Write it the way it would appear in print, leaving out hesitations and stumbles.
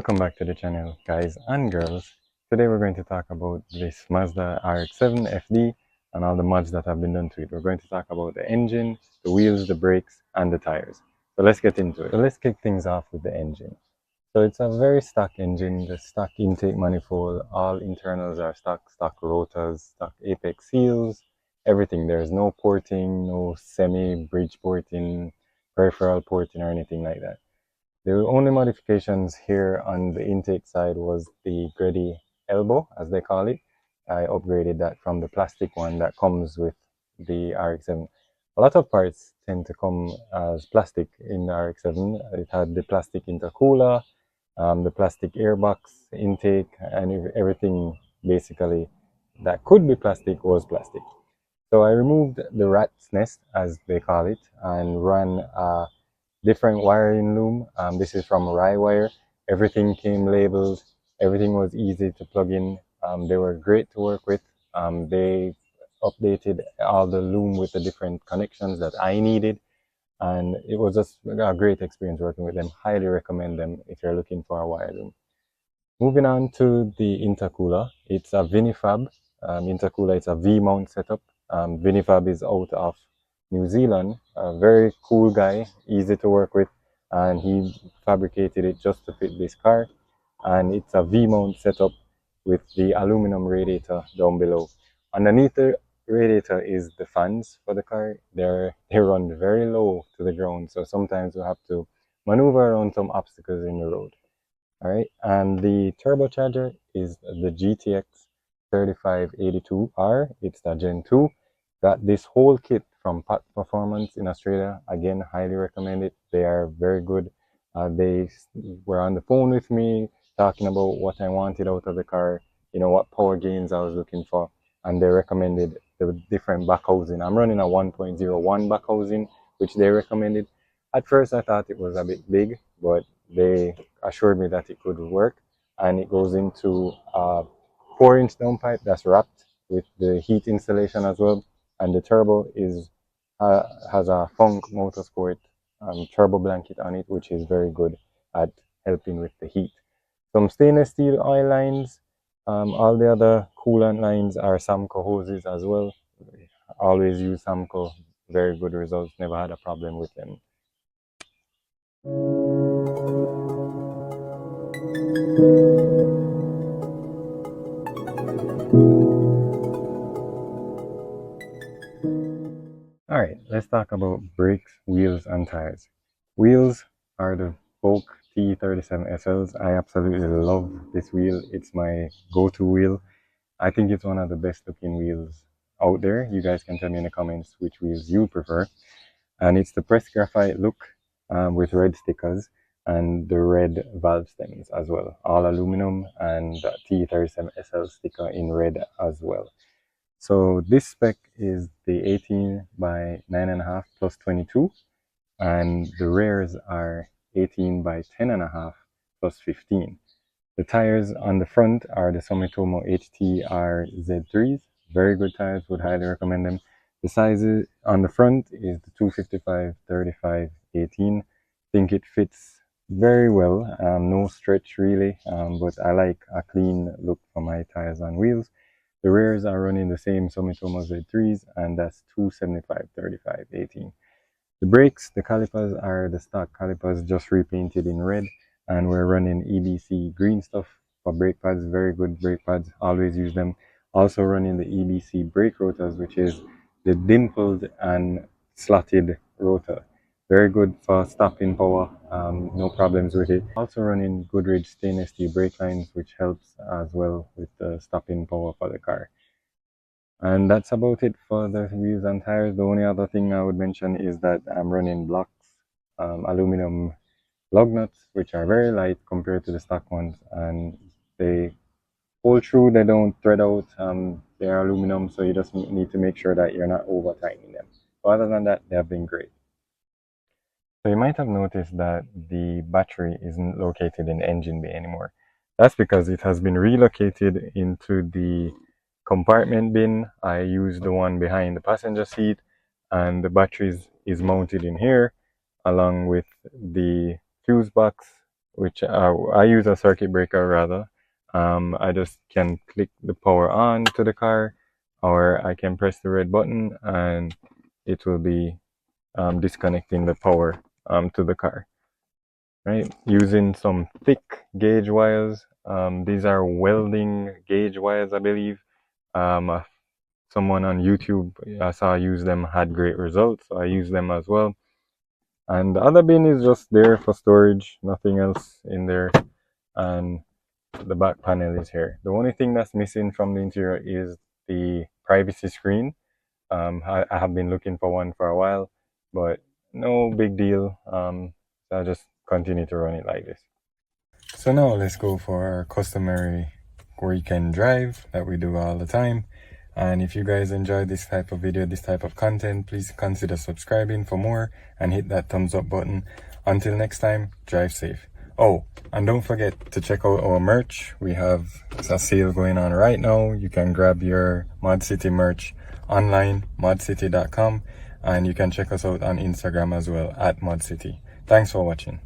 Welcome back to the channel, guys and girls. Today we're going to talk about this Mazda RX7 FD and all the mods that have been done to it. We're going to talk about the engine, the wheels, the brakes, and the tires. So let's get into it. So let's kick things off with the engine. So it's a very stock engine, the stock intake manifold, all internals are stock rotors, stock apex seals, everything. There's no porting, no semi-bridge porting, peripheral porting or anything like that. The only modifications here on the intake side was the Greddy elbow, as they call it. I upgraded that from the plastic one that comes with the RX7. A lot of parts tend to come as plastic in the RX7. It had the plastic intercooler, the plastic airbox intake, and everything basically that could be plastic was plastic. So I removed the rat's nest, as they call it, and ran a different wiring loom. This is from Rye Wire. Everything came labeled. Everything was easy to plug in. They were great to work with. They updated all the loom with the different connections that I needed. And it was just a great experience working with them. Highly recommend them if you're looking for a wire loom. Moving on to the intercooler. It's a Vinifab intercooler. It's a V-mount setup. Vinifab is out of New Zealand. A very cool guy, easy to work with, and he fabricated it just to fit this car. And it's a V-mount setup with the aluminum radiator down below. Underneath the radiator is the fans for the car. They run very low to the ground, so sometimes you have to maneuver around some obstacles in the road. All right, and the turbocharger is the GTX 3582R. It's the Gen 2. Got this whole kit from Pat Performance in Australia. Again, highly recommend it. They are very good. They were on the phone with me talking about what I wanted out of the car, what power gains I was looking for, and they recommended the different back housing. I'm running a 1.01 back housing, which they recommended. At first, I thought it was a bit big, but they assured me that it could work, and it goes into a 4-inch downpipe that's wrapped with the heat insulation as well, and the turbo has a Funk Motorsport turbo blanket on it, which is very good at helping with the heat. Some stainless steel oil lines. All the other coolant lines are Samco hoses as well. Always use Samco. Very good results. Never had a problem with them. Alright, let's talk about brakes, wheels, and tires. Wheels are the Volk T37 SLs. I absolutely love this wheel. It's my go-to wheel. I think it's one of the best looking wheels out there. You guys can tell me in the comments which wheels you prefer. And it's the pressed graphite look with red stickers and the red valve stems as well. All aluminum, and the T37 SL sticker in red as well. So this spec is the 18 by 9.5 plus 22, and the rears are 18 by 10.5 plus 15. The tires on the front are the Sumitomo HTR Z3s. Very good tires, would highly recommend them. The sizes on the front is the 255, 35, 18. Think it fits very well. No stretch really, but I like a clean look for my tires on wheels. The rears are running the same Sumitomo Z3s, and that's 275, 35, 18. The brakes, the calipers are the stock calipers, just repainted in red, and we're running EBC green stuff for brake pads. Very good brake pads, always use them. Also running the EBC brake rotors, which is the dimpled and slotted rotor. Very good for stopping power, no problems with it. Also running Goodrich stainless steel brake lines, which helps as well with the stopping power for the car. And that's about it for the wheels and tires. The only other thing I would mention is that I'm running blocks, aluminum lug nuts, which are very light compared to the stock ones, and they hold true, they don't thread out. They are aluminum, so you just need to make sure that you're not over tightening them. But other than that, they have been great. So you might have noticed that the battery isn't located in the engine bay anymore. That's because it has been relocated into the compartment bin. I use the one behind the passenger seat, and the battery is mounted in here along with the fuse box, which I use a circuit breaker rather. I just can click the power on to the car, or I can press the red button and it will be disconnecting the power to the car. Right, using some thick gauge wires. These are welding gauge wires, I believe. Someone on YouTube I saw use them, had great results, so I use them as well. And the other bin is just there for storage, nothing else in there. And the back panel is here. The only thing that's missing from the interior is the privacy screen. I have been looking for one for a while, but no big deal. So I'll just continue to run it like this. So now let's go for our customary weekend drive that we do all the time. And if you guys enjoy this type of video, this type of content, please consider subscribing for more and hit that thumbs up button. Until next time, drive safe. Oh, and don't forget to check out our merch. We have a sale going on right now. You can grab your ModzCity merch online, modzcity.com, and you can check us out on Instagram as well at ModzCity. Thanks for watching.